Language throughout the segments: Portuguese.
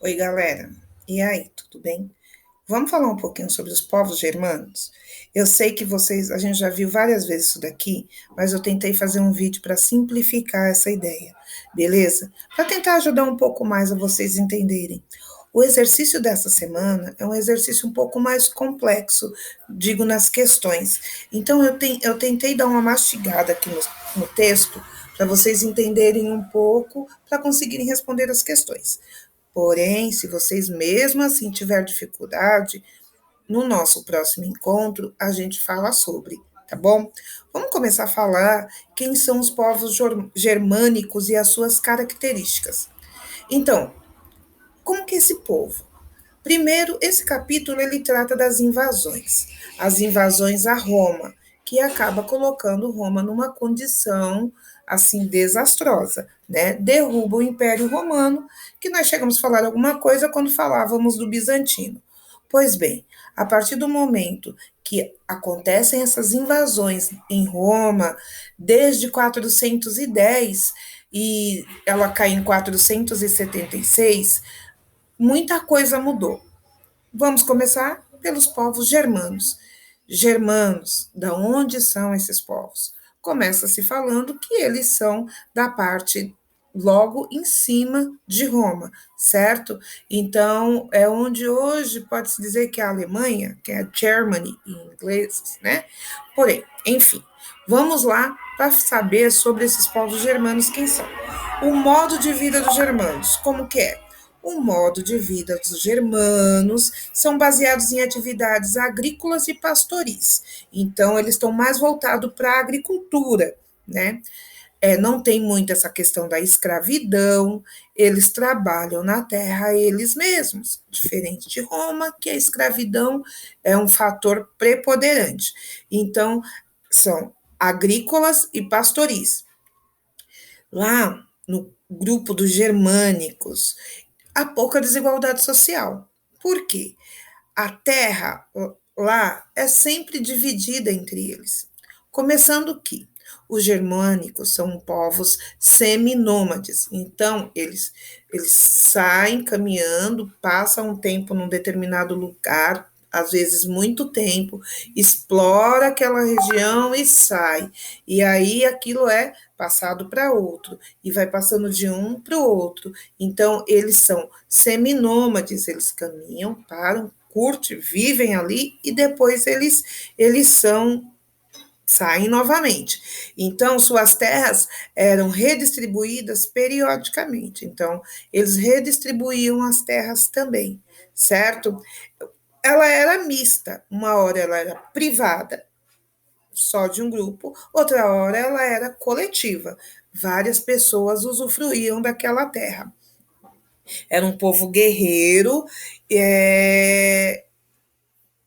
Oi, galera. E aí, tudo bem? Vamos falar um pouquinho sobre os povos germânicos? Eu sei que a gente já viu várias vezes isso daqui, mas eu tentei fazer um vídeo para simplificar essa ideia, beleza? Para tentar ajudar um pouco mais a vocês entenderem. O exercício dessa semana é um exercício um pouco mais complexo, digo, nas questões. Então, eu tentei dar uma mastigada aqui no texto para vocês entenderem um pouco, para conseguirem responder as questões. Porém, se vocês mesmo assim tiver dificuldade, no nosso próximo encontro a gente fala sobre, tá bom? Vamos começar a falar quem são os povos germânicos e as suas características. Então, como que é esse povo? Primeiro, esse capítulo ele trata das invasões, as invasões a Roma, que acaba colocando Roma numa condição assim desastrosa, né? Derruba o Império Romano, que nós chegamos a falar alguma coisa quando falávamos do bizantino. Pois bem, a partir do momento que acontecem essas invasões em Roma, desde 410 e ela cai em 476, muita coisa mudou. Vamos começar pelos povos germanos. Germanos, da onde são esses povos? Começa se falando que eles são da parte logo em cima de Roma, certo? Então, é onde hoje pode-se dizer que é a Alemanha, que é a Germany em inglês, né? Porém, enfim, vamos lá para saber sobre esses povos germanos quem são. O modo de vida dos germanos, como que é? O modo de vida dos germanos são baseados em atividades agrícolas e pastoris. Então, eles estão mais voltados para a agricultura, né? Não tem muito essa questão da escravidão, eles trabalham na terra eles mesmos, diferente de Roma, que a escravidão é um fator preponderante. Então, são agrícolas e pastoris. Lá no grupo dos germânicos, há pouca desigualdade social. Por quê? A terra lá é sempre dividida entre eles. Começando que os germânicos são povos seminômades, então eles saem caminhando, passam um tempo num determinado lugar, às vezes muito tempo, explora aquela região e sai. E aí aquilo é passado para outro, e vai passando de um para o outro. Então, eles são seminômades, eles caminham, param, curtem, vivem ali e depois eles saem novamente. Então, suas terras eram redistribuídas periodicamente. Então, eles redistribuíam as terras também, certo? Ela era mista. Uma hora ela era privada, só de um grupo, outra hora ela era coletiva. Várias pessoas usufruíam daquela terra. Era um povo guerreiro,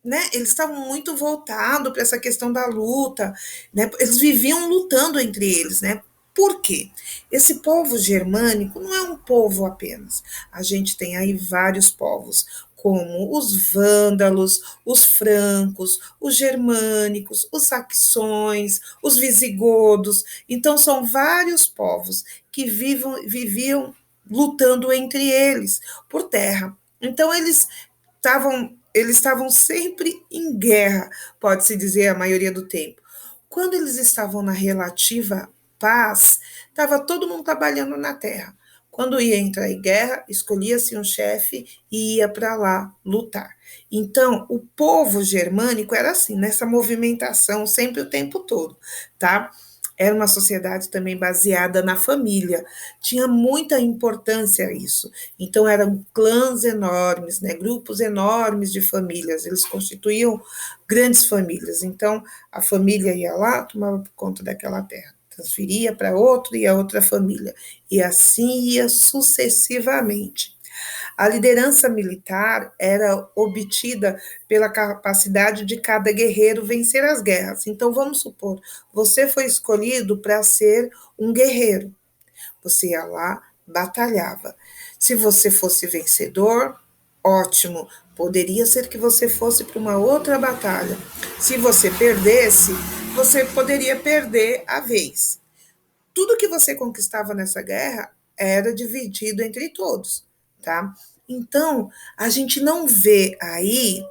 né? Eles estavam muito voltados para essa questão da luta, né? Eles viviam lutando entre eles, né? Por quê? Esse povo germânico não é um povo apenas. A gente tem aí vários povos, como os vândalos, os francos, os germânicos, os saxões, os visigodos. Então, são vários povos que viviam lutando entre eles por terra. Então, eles estavam sempre em guerra, pode-se dizer, a maioria do tempo. Quando eles estavam na relativa paz, estava todo mundo trabalhando na terra. Quando ia entrar em guerra, escolhia-se um chefe e ia para lá lutar. Então, o povo germânico era assim, nessa movimentação sempre o tempo todo, tá? Era uma sociedade também baseada na família. Tinha muita importância isso. Então, eram clãs enormes, né? Grupos enormes de famílias. Eles constituíam grandes famílias. Então, a família ia lá, tomava conta daquela terra, transferia para outro e a outra família. E assim ia sucessivamente. A liderança militar era obtida pela capacidade de cada guerreiro vencer as guerras. Então, vamos supor, você foi escolhido para ser um guerreiro. Você ia lá, batalhava. Se você fosse vencedor, ótimo. Poderia ser que você fosse para uma outra batalha. Se você perdesse, você poderia perder a vez. Tudo que você conquistava nessa guerra era dividido entre todos, tá? Então, a gente não vê aí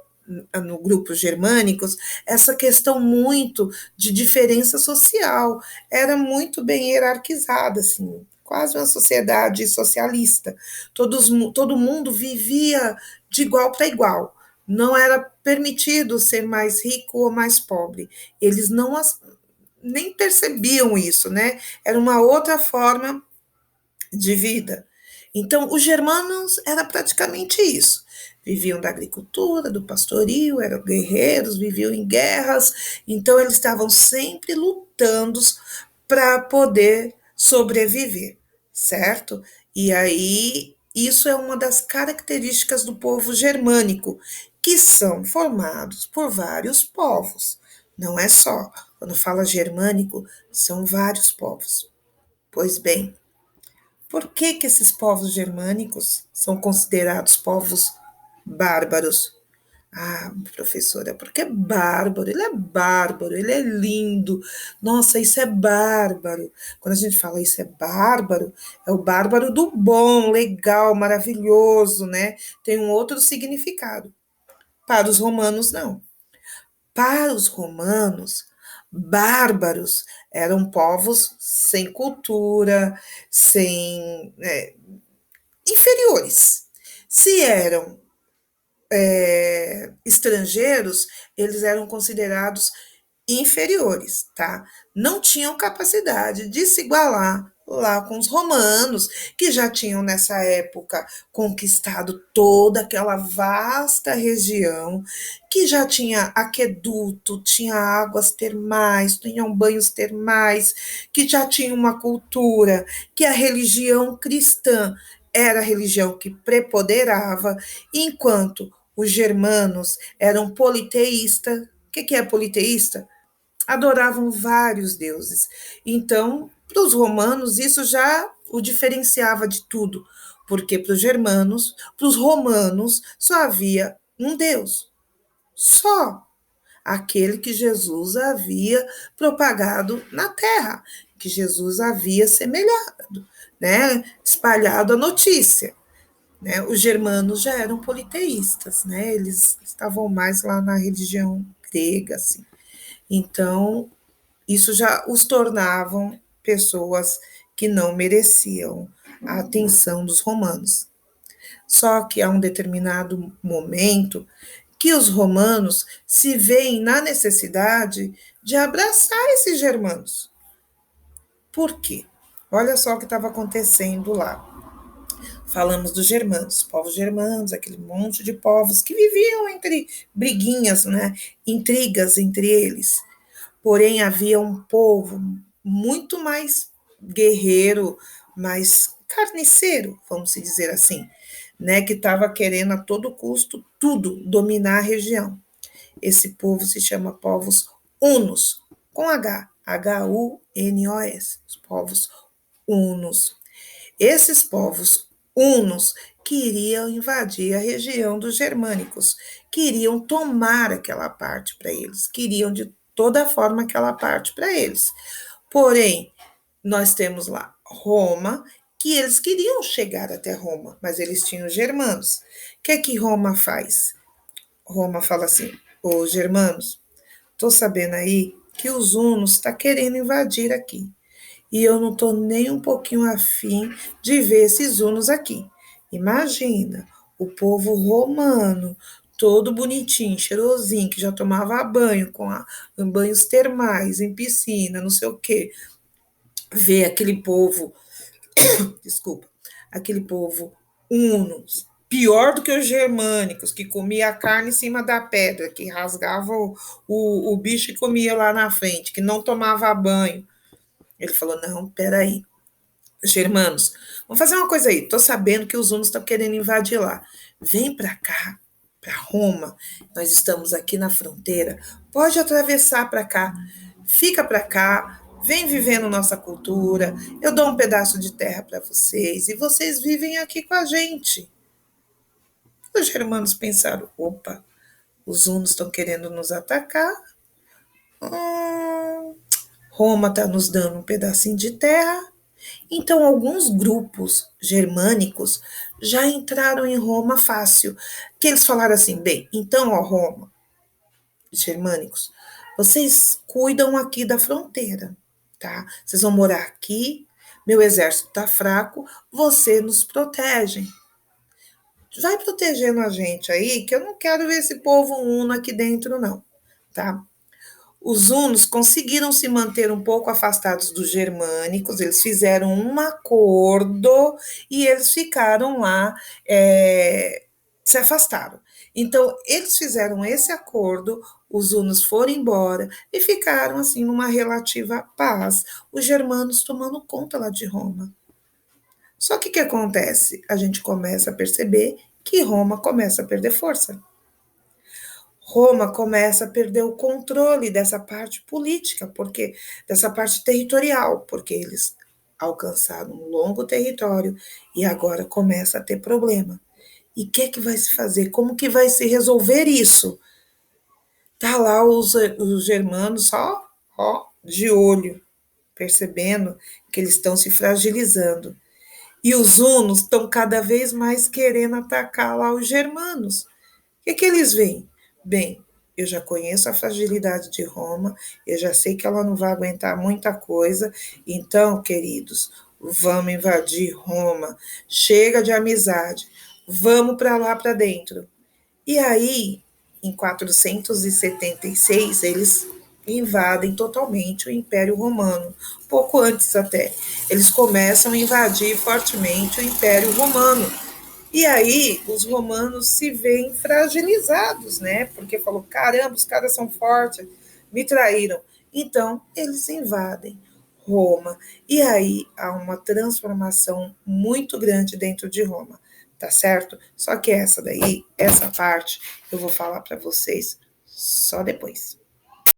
no grupos germânicos essa questão muito de diferença social, era muito bem hierarquizada, assim, quase uma sociedade socialista. Todo mundo vivia de igual para igual. Não era permitido ser mais rico ou mais pobre. Eles não nem percebiam isso, né? Era uma outra forma de vida. Então, os germanos era praticamente isso. Viviam da agricultura, do pastorio, eram guerreiros, viviam em guerras, então eles estavam sempre lutando para poder sobreviver, certo? E aí, isso é uma das características do povo germânico, que são formados por vários povos. Não é só, quando fala germânico, são vários povos. Pois bem, por que que esses povos germânicos são considerados povos bárbaros? Ah, professora, porque é bárbaro, ele é lindo. Nossa, isso é bárbaro. Quando a gente fala isso é bárbaro, é o bárbaro do bom, legal, maravilhoso, né? Tem um outro significado. Para os romanos, não. Para os romanos, bárbaros eram povos sem cultura, sem inferiores. Se eram estrangeiros, eles eram considerados inferiores, tá? Não tinham capacidade de se igualar lá com os romanos, que já tinham nessa época conquistado toda aquela vasta região, que já tinha aqueduto, tinha águas termais, tinham banhos termais, que já tinha uma cultura, que a religião cristã era a religião que preponderava, enquanto os germanos eram politeístas. O que é politeísta? Adoravam vários deuses. Então, para os romanos, isso já o diferenciava de tudo, porque para os romanos, só havia um Deus, só aquele que Jesus havia propagado na terra, que Jesus havia semelhado, né, espalhado a notícia. Né? Os germanos já eram politeístas, né? Eles estavam mais lá na religião grega, assim. Então, isso já os tornavam pessoas que não mereciam a atenção dos romanos. Só que há um determinado momento que os romanos se veem na necessidade de abraçar esses germanos. Por quê? Olha só o que estava acontecendo lá. Falamos dos germanos, povos germanos, aquele monte de povos que viviam entre briguinhas, né, intrigas entre eles. Porém, havia um povo muito mais guerreiro, mais carniceiro, vamos dizer assim, né, que estava querendo a todo custo tudo, dominar a região. Esse povo se chama povos hunos, com H, Hunos, os povos hunos. Esses povos hunos queriam invadir a região dos germânicos, queriam tomar aquela parte para eles, queriam de toda forma aquela parte para eles. Porém, nós temos lá Roma, que eles queriam chegar até Roma, mas eles tinham os germanos. O que é que Roma faz? Roma fala assim: os germanos, estou sabendo aí que os hunos estão querendo invadir aqui e eu não estou nem um pouquinho afim de ver esses hunos aqui. Imagina, o povo romano, todo bonitinho, cheirosinho, que já tomava banho em banhos termais, em piscina, não sei o quê. Ver aquele povo, desculpa, aquele povo hunos, pior do que os germânicos, que comia a carne em cima da pedra, que rasgava o bicho e comia lá na frente, que não tomava banho. Ele falou: não, peraí, germanos, vamos fazer uma coisa aí. Tô sabendo que os hunos estão querendo invadir lá. Vem para cá, para Roma. Nós estamos aqui na fronteira. Pode atravessar para cá. Fica para cá. Vem vivendo nossa cultura. Eu dou um pedaço de terra para vocês e vocês vivem aqui com a gente. Os germanos pensaram: opa, os hunos estão querendo nos atacar. Hum, Roma está nos dando um pedacinho de terra. Então, alguns grupos germânicos já entraram em Roma fácil, que eles falaram assim, bem, então, ó, Roma, germânicos, vocês cuidam aqui da fronteira, tá? Vocês vão morar aqui, meu exército tá fraco, você nos protege. Vai protegendo a gente aí, que eu não quero ver esse povo uno aqui dentro, não, tá? Os hunos conseguiram se manter um pouco afastados dos germânicos, eles fizeram um acordo e eles ficaram lá, se afastaram. Então, eles fizeram esse acordo, os hunos foram embora e ficaram assim numa relativa paz, os germanos tomando conta lá de Roma. Só que o que acontece? A gente começa a perceber que Roma começa a perder força. Roma começa a perder o controle dessa parte política, porque dessa parte territorial, porque eles alcançaram um longo território e agora começa a ter problema. E o que vai se fazer? Como que vai se resolver isso? Tá lá os germanos só, ó, de olho, percebendo que eles estão se fragilizando. E os hunos estão cada vez mais querendo atacar lá os germanos. Que eles veem? Bem, eu já conheço a fragilidade de Roma, eu já sei que ela não vai aguentar muita coisa, então, queridos, vamos invadir Roma, chega de amizade, vamos para lá para dentro. E aí, em 476, eles invadem totalmente o Império Romano, pouco antes até. Eles começam a invadir fortemente o Império Romano, e aí os romanos se veem fragilizados, né? Porque falou, caramba, os caras são fortes, me traíram. Então, eles invadem Roma. E aí há uma transformação muito grande dentro de Roma, tá certo? Só que essa daí, essa parte, eu vou falar para vocês só depois.